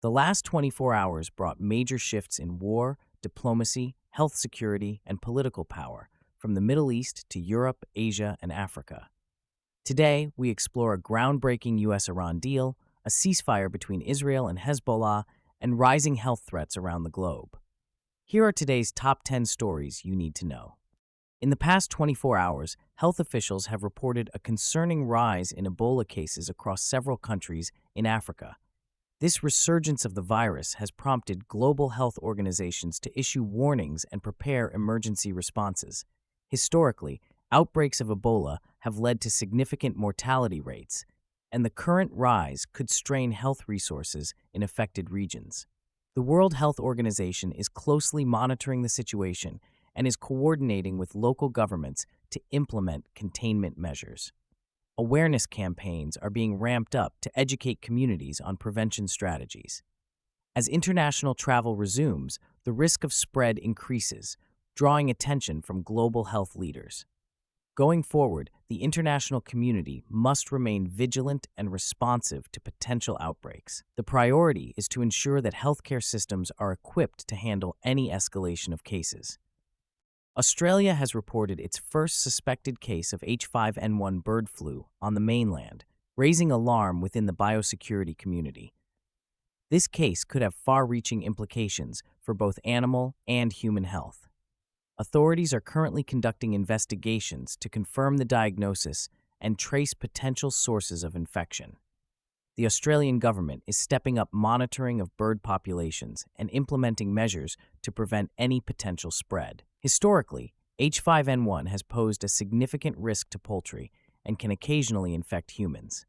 The last 24 hours brought major shifts in war, diplomacy, health security, and political power, from the Middle East to Europe, Asia, and Africa. Today, we explore a groundbreaking U.S. Iran deal, a ceasefire between Israel and Hezbollah, and rising health threats around the globe. Here are today's top 10 stories you need to know. In the past 24 hours, health officials have reported a concerning rise in Ebola cases across several countries in Africa. This resurgence of the virus has prompted global health organizations to issue warnings and prepare emergency responses. Historically, outbreaks of Ebola have led to significant mortality rates, and the current rise could strain health resources in affected regions. The World Health Organization is closely monitoring the situation and is coordinating with local governments to implement containment measures. Awareness campaigns are being ramped up to educate communities on prevention strategies. As international travel resumes, the risk of spread increases, drawing attention from global health leaders. Going forward, the international community must remain vigilant and responsive to potential outbreaks. The priority is to ensure that healthcare systems are equipped to handle any escalation of cases. Australia has reported its first suspected case of H5N1 bird flu on the mainland, raising alarm within the biosecurity community. This case could have far-reaching implications for both animal and human health. Authorities are currently conducting investigations to confirm the diagnosis and trace potential sources of infection. The Australian government is stepping up monitoring of bird populations and implementing measures to prevent any potential spread. Historically, H5N1 has posed a significant risk to poultry and can occasionally infect humans.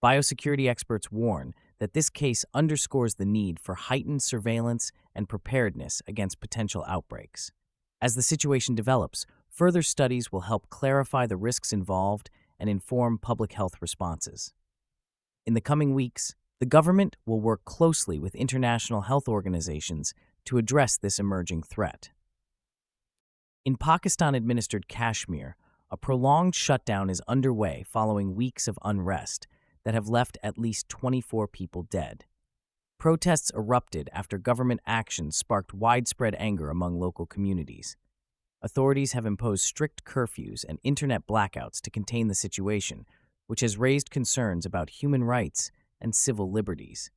Biosecurity experts warn that this case underscores the need for heightened surveillance and preparedness against potential outbreaks. As the situation develops, further studies will help clarify the risks involved and inform public health responses. In the coming weeks, the government will work closely with international health organizations to address this emerging threat. In Pakistan-administered Kashmir, a prolonged shutdown is underway following weeks of unrest that have left at least 24 people dead. Protests erupted after government actions sparked widespread anger among local communities. Authorities have imposed strict curfews and internet blackouts to contain the situation, which has raised concerns about human rights and civil liberties.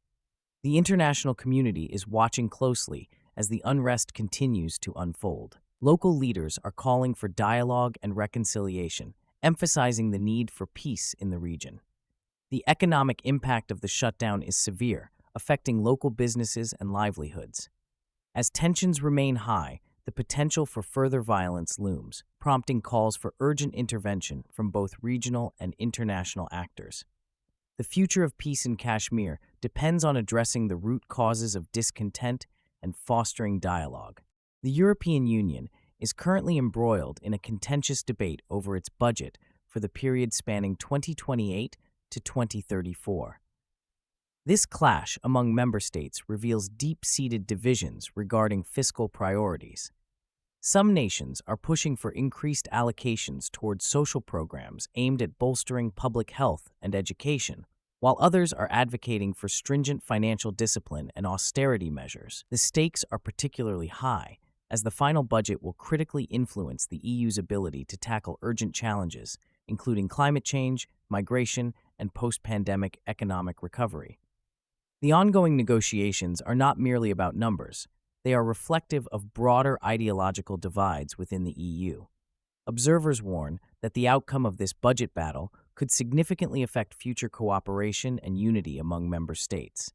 The international community is watching closely as the unrest continues to unfold. Local leaders are calling for dialogue and reconciliation, emphasizing the need for peace in the region. The economic impact of the shutdown is severe, affecting local businesses and livelihoods. As tensions remain high, the potential for further violence looms, prompting calls for urgent intervention from both regional and international actors. The future of peace in Kashmir depends on addressing the root causes of discontent and fostering dialogue. The European Union is currently embroiled in a contentious debate over its budget for the period spanning 2028 to 2034. This clash among member states reveals deep-seated divisions regarding fiscal priorities. Some nations are pushing for increased allocations towards social programs aimed at bolstering public health and education, while others are advocating for stringent financial discipline and austerity measures. The stakes are particularly high, as the final budget will critically influence the EU's ability to tackle urgent challenges, including climate change, migration, and post-pandemic economic recovery. The ongoing negotiations are not merely about numbers. They are reflective of broader ideological divides within the EU. Observers warn that the outcome of this budget battle could significantly affect future cooperation and unity among member states.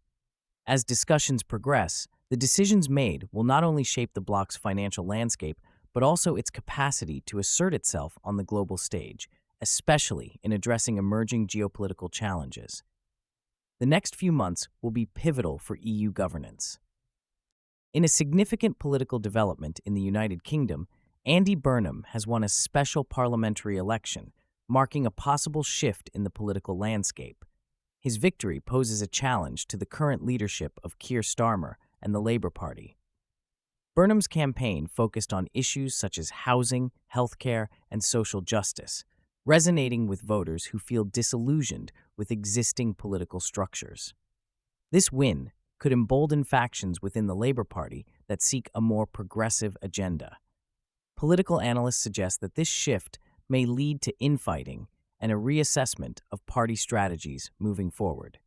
As discussions progress, the decisions made will not only shape the bloc's financial landscape, but also its capacity to assert itself on the global stage, especially in addressing emerging geopolitical challenges. The next few months will be pivotal for EU governance. In a significant political development in the United Kingdom, Andy Burnham has won a special parliamentary election, marking a possible shift in the political landscape. His victory poses a challenge to the current leadership of Keir Starmer and the Labour Party. Burnham's campaign focused on issues such as housing, healthcare, and social justice, resonating with voters who feel disillusioned with existing political structures. This win could embolden factions within the Labour Party that seek a more progressive agenda. Political analysts suggest that this shift may lead to infighting and a reassessment of party strategies moving forward.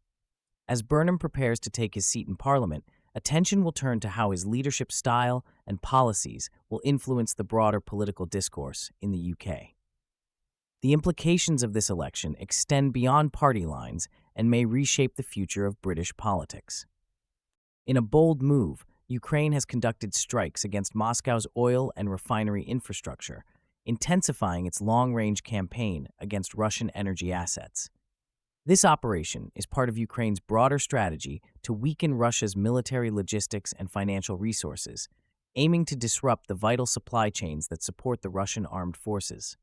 As Burnham prepares to take his seat in Parliament, attention will turn to how his leadership style and policies will influence the broader political discourse in the UK. The implications of this election extend beyond party lines and may reshape the future of British politics. In a bold move, Ukraine has conducted strikes against Moscow's oil and refinery infrastructure, intensifying its long-range campaign against Russian energy assets. This operation is part of Ukraine's broader strategy to weaken Russia's military logistics and financial resources, aiming to disrupt the vital supply chains that support the Russian armed forces.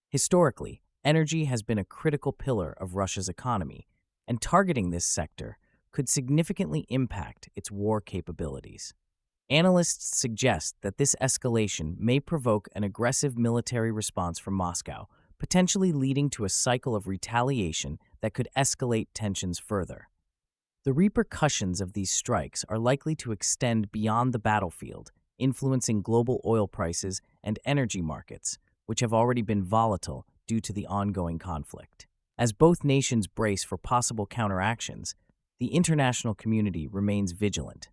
Historically, energy has been a critical pillar of Russia's economy, and targeting this sector could significantly impact its war capabilities. Analysts suggest that this escalation may provoke an aggressive military response from Moscow, potentially leading to a cycle of retaliation that could escalate tensions further. The repercussions of these strikes are likely to extend beyond the battlefield, influencing global oil prices and energy markets, which have already been volatile due to the ongoing conflict. As both nations brace for possible counteractions, the international community remains vigilant.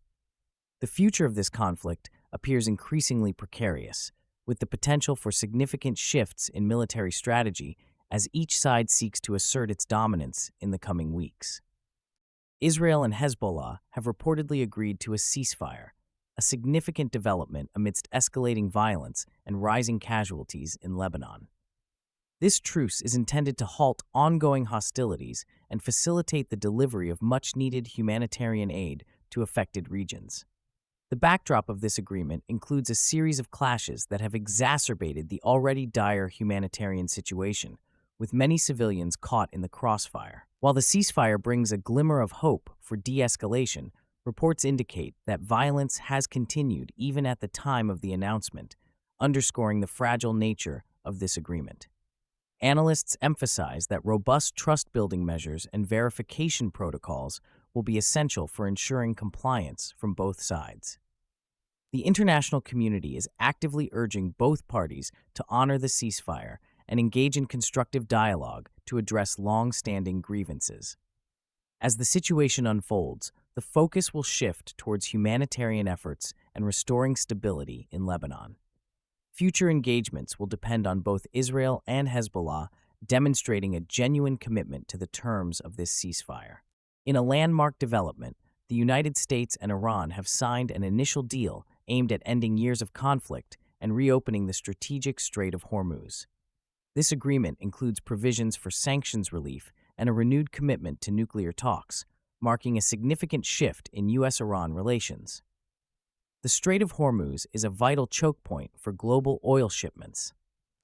The future of this conflict appears increasingly precarious, with the potential for significant shifts in military strategy as each side seeks to assert its dominance in the coming weeks. Israel and Hezbollah have reportedly agreed to a ceasefire, a significant development amidst escalating violence and rising casualties in Lebanon. This truce is intended to halt ongoing hostilities and facilitate the delivery of much-needed humanitarian aid to affected regions. The backdrop of this agreement includes a series of clashes that have exacerbated the already dire humanitarian situation, with many civilians caught in the crossfire. While the ceasefire brings a glimmer of hope for de-escalation, reports indicate that violence has continued even at the time of the announcement, underscoring the fragile nature of this agreement. Analysts emphasize that robust trust-building measures and verification protocols will be essential for ensuring compliance from both sides. The international community is actively urging both parties to honor the ceasefire and engage in constructive dialogue to address long-standing grievances. As the situation unfolds, the focus will shift towards humanitarian efforts and restoring stability in Lebanon. Future engagements will depend on both Israel and Hezbollah demonstrating a genuine commitment to the terms of this ceasefire. In a landmark development, the United States and Iran have signed an initial deal aimed at ending years of conflict and reopening the strategic Strait of Hormuz. This agreement includes provisions for sanctions relief and a renewed commitment to nuclear talks, marking a significant shift in U.S. Iran relations. The Strait of Hormuz is a vital choke point for global oil shipments,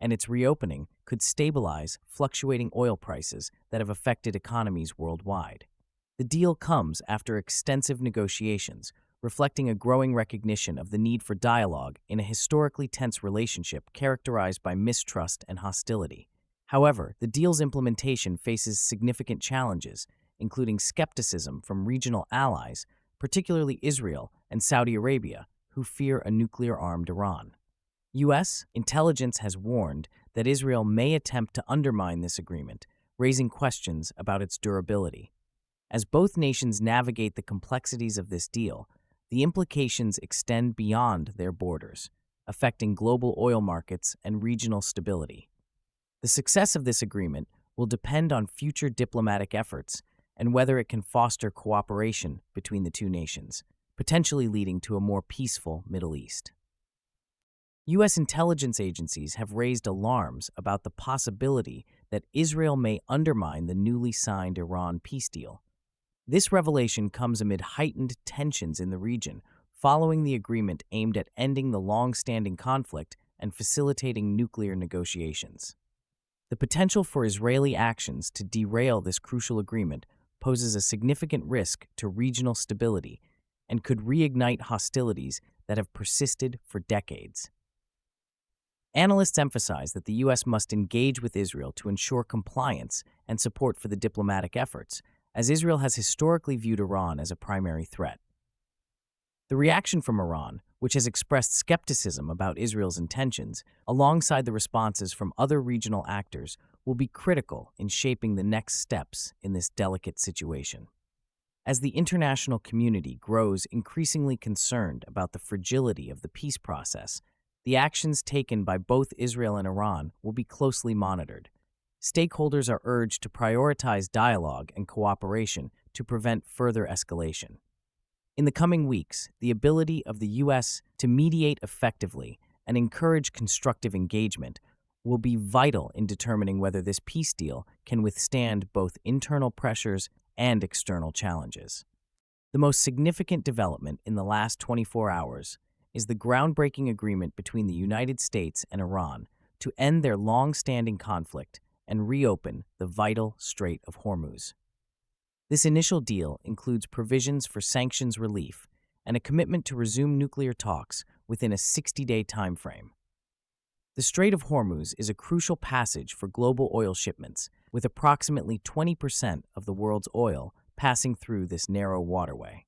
and its reopening could stabilize fluctuating oil prices that have affected economies worldwide. The deal comes after extensive negotiations, reflecting a growing recognition of the need for dialogue in a historically tense relationship characterized by mistrust and hostility. However, the deal's implementation faces significant challenges, including skepticism from regional allies, particularly Israel and Saudi Arabia, who fear a nuclear-armed Iran. U.S. intelligence has warned that Israel may attempt to undermine this agreement, raising questions about its durability. As both nations navigate the complexities of this deal, the implications extend beyond their borders, affecting global oil markets and regional stability. The success of this agreement will depend on future diplomatic efforts and whether it can foster cooperation between the two nations, potentially leading to a more peaceful Middle East. U.S. intelligence agencies have raised alarms about the possibility that Israel may undermine the newly signed Iran peace deal. This revelation comes amid heightened tensions in the region following the agreement aimed at ending the long-standing conflict and facilitating nuclear negotiations. The potential for Israeli actions to derail this crucial agreement poses a significant risk to regional stability and could reignite hostilities that have persisted for decades. Analysts emphasize that the U.S. must engage with Israel to ensure compliance and support for the diplomatic efforts, as Israel has historically viewed Iran as a primary threat. The reaction from Iran, which has expressed skepticism about Israel's intentions, alongside the responses from other regional actors, will be critical in shaping the next steps in this delicate situation. As the international community grows increasingly concerned about the fragility of the peace process, the actions taken by both Israel and Iran will be closely monitored. Stakeholders are urged to prioritize dialogue and cooperation to prevent further escalation. In the coming weeks, the ability of the U.S. to mediate effectively and encourage constructive engagement will be vital in determining whether this peace deal can withstand both internal pressures and external challenges. The most significant development in the last 24 hours is the groundbreaking agreement between the United States and Iran to end their long-standing conflict and reopen the vital Strait of Hormuz. This initial deal includes provisions for sanctions relief and a commitment to resume nuclear talks within a 60-day timeframe. The Strait of Hormuz is a crucial passage for global oil shipments, with approximately 20% of the world's oil passing through this narrow waterway.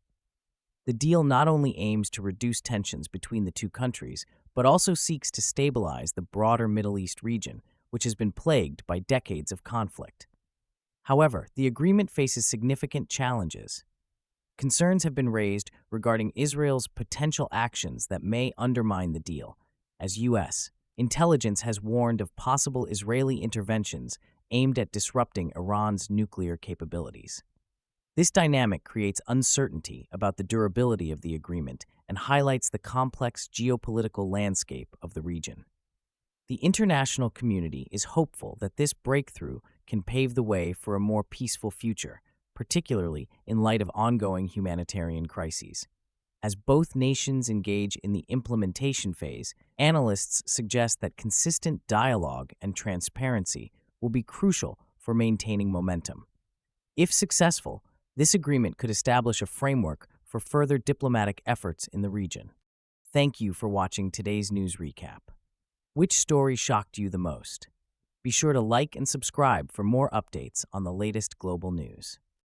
The deal not only aims to reduce tensions between the two countries, but also seeks to stabilize the broader Middle East region, which has been plagued by decades of conflict. However, the agreement faces significant challenges. Concerns have been raised regarding Israel's potential actions that may undermine the deal, as U.S. intelligence has warned of possible Israeli interventions aimed at disrupting Iran's nuclear capabilities. This dynamic creates uncertainty about the durability of the agreement and highlights the complex geopolitical landscape of the region. The international community is hopeful that this breakthrough can pave the way for a more peaceful future, particularly in light of ongoing humanitarian crises. As both nations engage in the implementation phase, analysts suggest that consistent dialogue and transparency will be crucial for maintaining momentum. If successful, this agreement could establish a framework for further diplomatic efforts in the region. Thank you for watching today's news recap. Which story shocked you the most? Be sure to like and subscribe for more updates on the latest global news.